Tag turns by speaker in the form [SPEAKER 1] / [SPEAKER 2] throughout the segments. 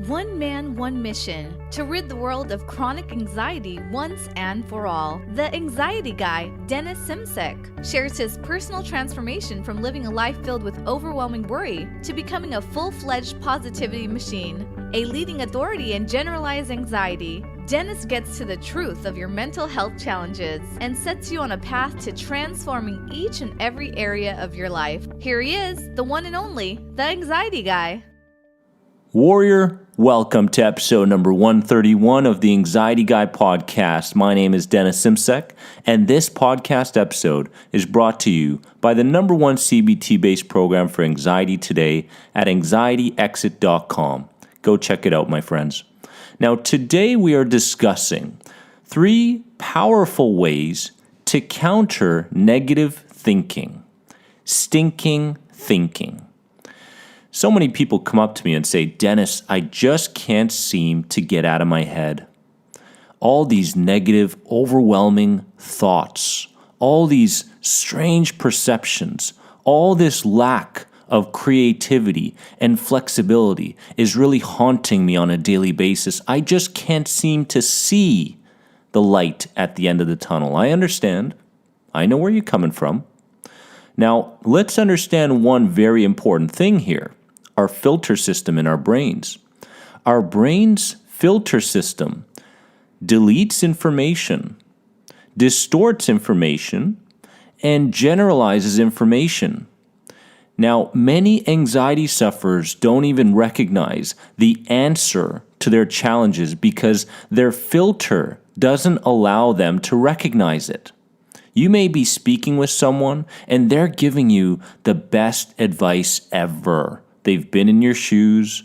[SPEAKER 1] One man, one mission to rid the world of chronic anxiety once and for all. The Anxiety Guy, Dennis Simsek, shares his personal transformation from living a life filled with overwhelming worry to becoming a full-fledged positivity machine, a leading authority in generalized anxiety. Dennis gets to the truth of your mental health challenges and sets you on a path to transforming each and every area of your life. Here he is, the one and only, the Anxiety Guy.
[SPEAKER 2] Warrior, welcome to episode number 131 of the Anxiety Guy podcast. My name is Dennis Simsek, and this podcast episode is brought to you by the number one CBT-based program for anxiety today at anxietyexit.com. Go check it out, my friends. Now, today we are discussing 3 powerful ways to counter negative thinking, stinking thinking. So many people come up to me and say, Dennis, I just can't seem to get out of my head. All these negative, overwhelming thoughts, all these strange perceptions, all this lack of creativity and flexibility is really haunting me on a daily basis. I just can't seem to see the light at the end of the tunnel. I understand. I know where you're coming from. Now, let's understand one very important thing here. Our filter system in our brains. Our brain's filter system deletes information, distorts information, and generalizes information. Now, many anxiety sufferers don't even recognize the answer to their challenges because their filter doesn't allow them to recognize it. You may be speaking with someone and they're giving you the best advice ever. They've been in your shoes,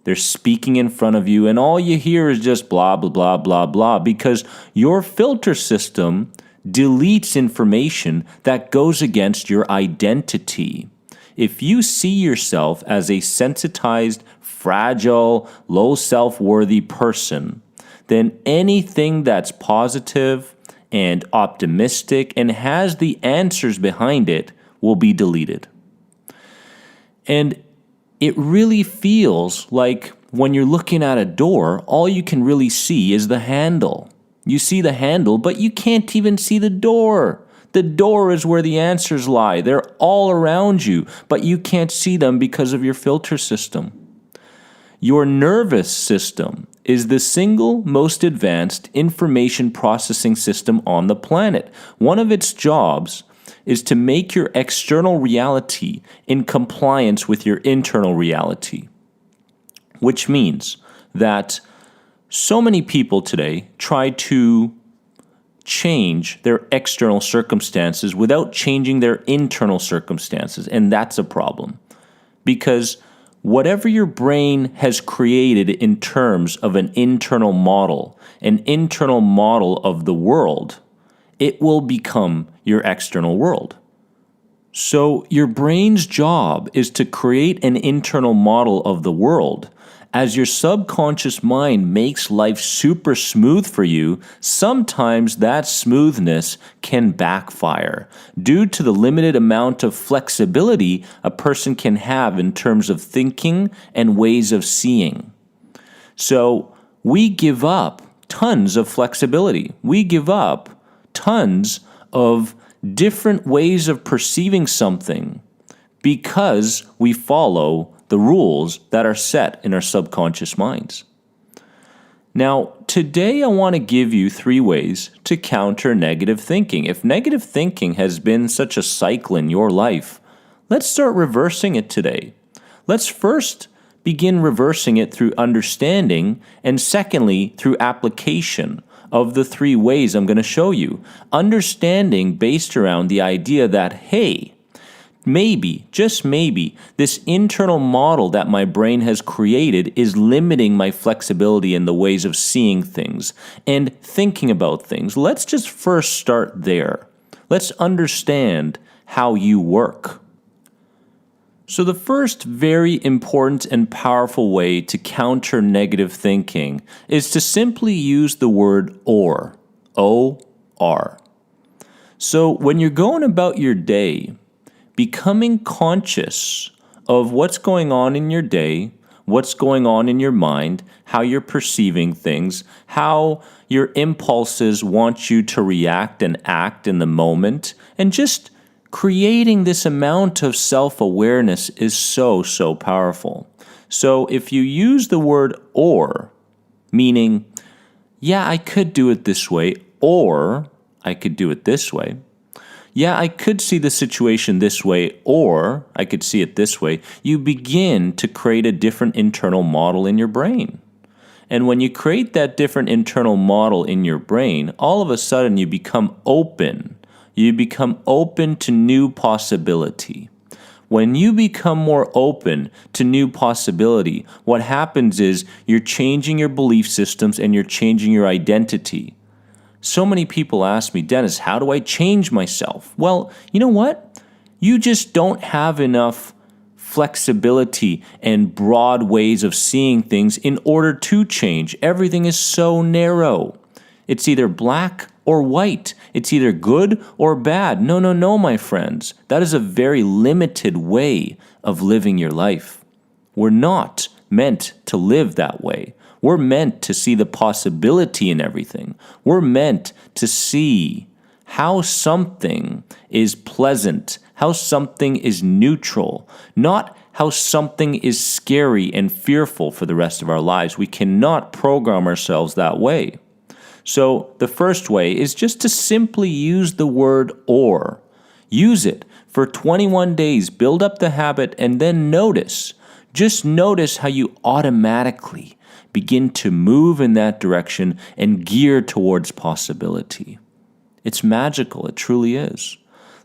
[SPEAKER 2] they're speaking in front of you, and all you hear is just blah, blah, blah, blah, blah, because your filter system deletes information that goes against your identity. If you see yourself as a sensitized, fragile, low self-worthy person, then anything that's positive and optimistic and has the answers behind it will be deleted. And it really feels like when you're looking at a door, all you can really see is the handle. You see the handle, but you can't even see the door. The door is where the answers lie. They're all around you, but you can't see them because of your filter system. Your nervous system is the single most advanced information processing system on the planet. One of its jobs is to make your external reality in compliance with your internal reality. Which means that so many people today try to change their external circumstances without changing their internal circumstances, and that's a problem. Because whatever your brain has created in terms of an internal model of the world, it will become your external world. So your brain's job is to create an internal model of the world. As your subconscious mind makes life super smooth for you, sometimes that smoothness can backfire due to the limited amount of flexibility a person can have in terms of thinking and ways of seeing. So we give up tons of flexibility. We give up tons of different ways of perceiving something because we follow the rules that are set in our subconscious minds. Now, today I want to give you 3 ways to counter negative thinking. If negative thinking has been such a cycle in your life, let's start reversing it today. Let's first begin reversing it through understanding, and secondly, through application of the 3 ways I'm going to show you. Understanding based around the idea that, hey, maybe, just maybe, this internal model that my brain has created is limiting my flexibility in the ways of seeing things and thinking about things. Let's just first start there. Let's understand how you work. So the first very important and powerful way to counter negative thinking is to simply use the word or, O-R. So when you're going about your day, becoming conscious of what's going on in your day, what's going on in your mind, how you're perceiving things, how your impulses want you to react and act in the moment, and just creating this amount of self-awareness is so, so powerful. So if you use the word or, meaning, yeah, I could do it this way, or I could do it this way. Yeah, I could see the situation this way, or I could see it this way. You begin to create a different internal model in your brain. And when you create that different internal model in your brain, all of a sudden you become open. You become open to new possibility. When you become more open to new possibility, what happens is you're changing your belief systems and you're changing your identity. So many people ask me, Dennis, how do I change myself? Well, you know what? You just don't have enough flexibility and broad ways of seeing things in order to change. Everything is so narrow. It's either black or white. It's either good or bad. No, my friends. That is a very limited way of living your life. We're not meant to live that way. We're meant to see the possibility in everything. We're meant to see how something is pleasant, how something is neutral, not how something is scary and fearful for the rest of our lives. We cannot program ourselves that way. So the first way is just to simply use the word or. Use it for 21 days, build up the habit, and then notice. Just notice how you automatically begin to move in that direction and gear towards possibility. It's magical, it truly is.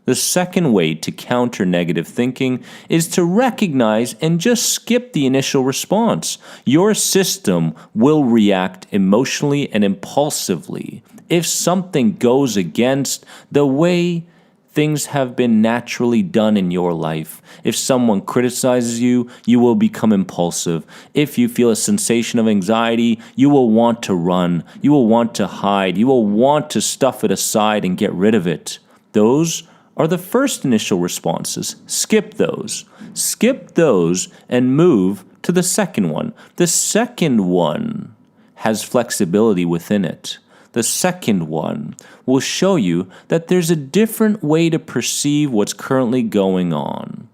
[SPEAKER 2] The second way to counter negative thinking is to recognize and just skip the initial response. Your system will react emotionally and impulsively if something goes against the way things have been naturally done in your life. If someone criticizes you, you will become impulsive. If you feel a sensation of anxiety, you will want to run. You will want to hide. You will want to stuff it aside and get rid of it. Those are the first initial responses. Skip those. Skip those and move to the second one. The second one has flexibility within it. The second one will show you that there's a different way to perceive what's currently going on.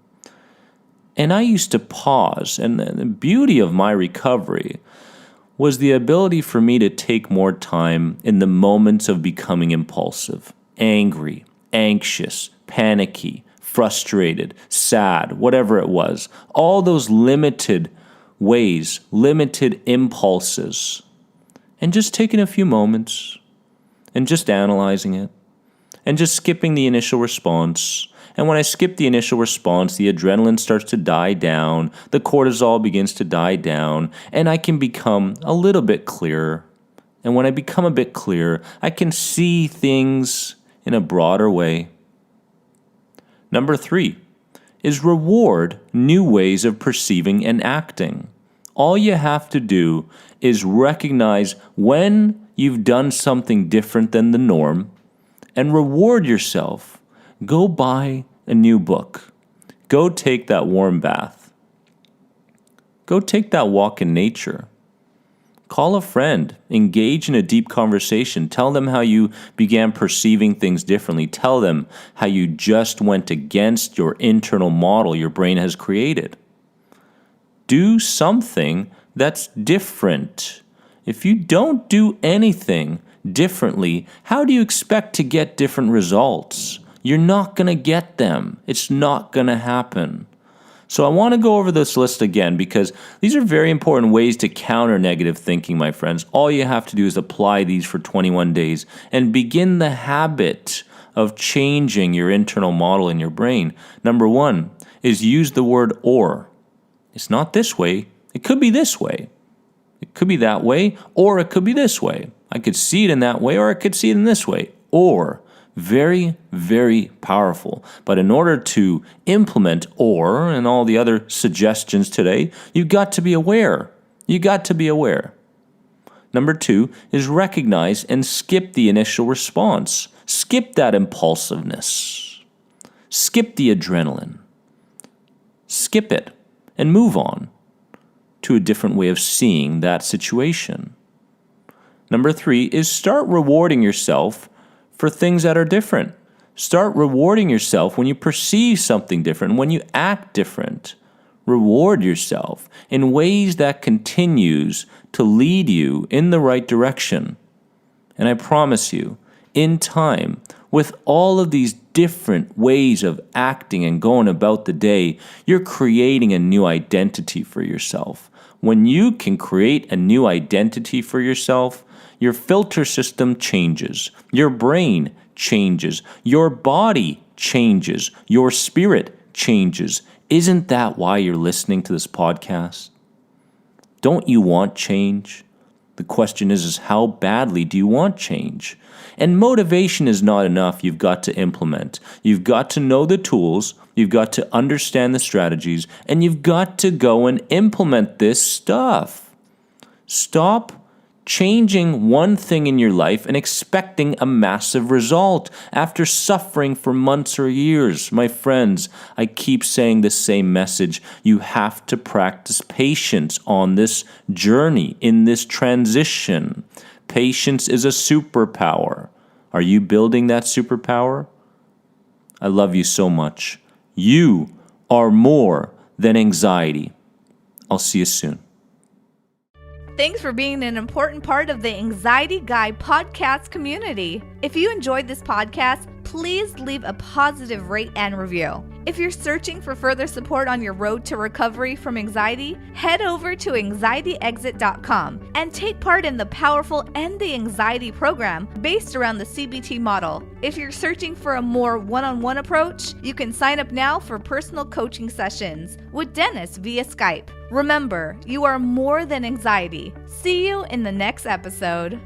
[SPEAKER 2] And I used to pause, and the beauty of my recovery was the ability for me to take more time in the moments of becoming impulsive, angry, anxious, panicky, frustrated, sad, whatever it was. All those limited ways, limited impulses. And just taking a few moments and just analyzing it and just skipping the initial response. And when I skip the initial response, the adrenaline starts to die down, the cortisol begins to die down, and I can become a little bit clearer. And when I become a bit clearer, I can see things in a broader way. Number 3 is reward new ways of perceiving and acting. All you have to do is recognize when you've done something different than the norm and reward yourself. Go buy a new book. Go take that warm bath. Go take that walk in nature. Call a friend. Engage in a deep conversation. Tell them how you began perceiving things differently. Tell them how you just went against your internal model your brain has created. Do something that's different. If you don't do anything differently, how do you expect to get different results? You're not going to get them. It's not going to happen. So I want to go over this list again because these are very important ways to counter negative thinking, my friends. All you have to do is apply these for 21 days and begin the habit of changing your internal model in your brain. Number 1 is use the word or. It's not this way. It could be this way. It could be that way, or it could be this way. I could see it in that way, or I could see it in this way. Or, very, very powerful. But in order to implement or and all the other suggestions today, you've got to be aware. You got to be aware. Number 2 is recognize and skip the initial response. Skip that impulsiveness. Skip the adrenaline. Skip it and move on. to a different way of seeing that situation. Number 3 is start rewarding yourself for things that are different. Start rewarding yourself when you perceive something different, when you act different. Reward yourself in ways that continues to lead you in the right direction. And I promise you, in time, with all of these different ways of acting and going about the day, you're creating a new identity for yourself. When you can create a new identity for yourself, your filter system changes, your brain changes, your body changes, your spirit changes. Isn't that why you're listening to this podcast? Don't you want change? The question is how badly do you want change? And motivation is not enough. You've got to implement. You've got to know the tools. You've got to understand the strategies. And you've got to go and implement this stuff. Stop changing one thing in your life and expecting a massive result after suffering for months or years. My friends, I keep saying the same message. You have to practice patience on this journey, in this transition. Patience is a superpower. Are you building that superpower? I love you so much. You are more than anxiety. I'll see you soon.
[SPEAKER 1] Thanks for being an important part of the Anxiety Guy podcast community. If you enjoyed this podcast, please leave a positive rate and review. If you're searching for further support on your road to recovery from anxiety, head over to anxietyexit.com and take part in the powerful End the Anxiety program based around the CBT model. If you're searching for a more one-on-one approach, you can sign up now for personal coaching sessions with Dennis via Skype. Remember, you are more than anxiety. See you in the next episode.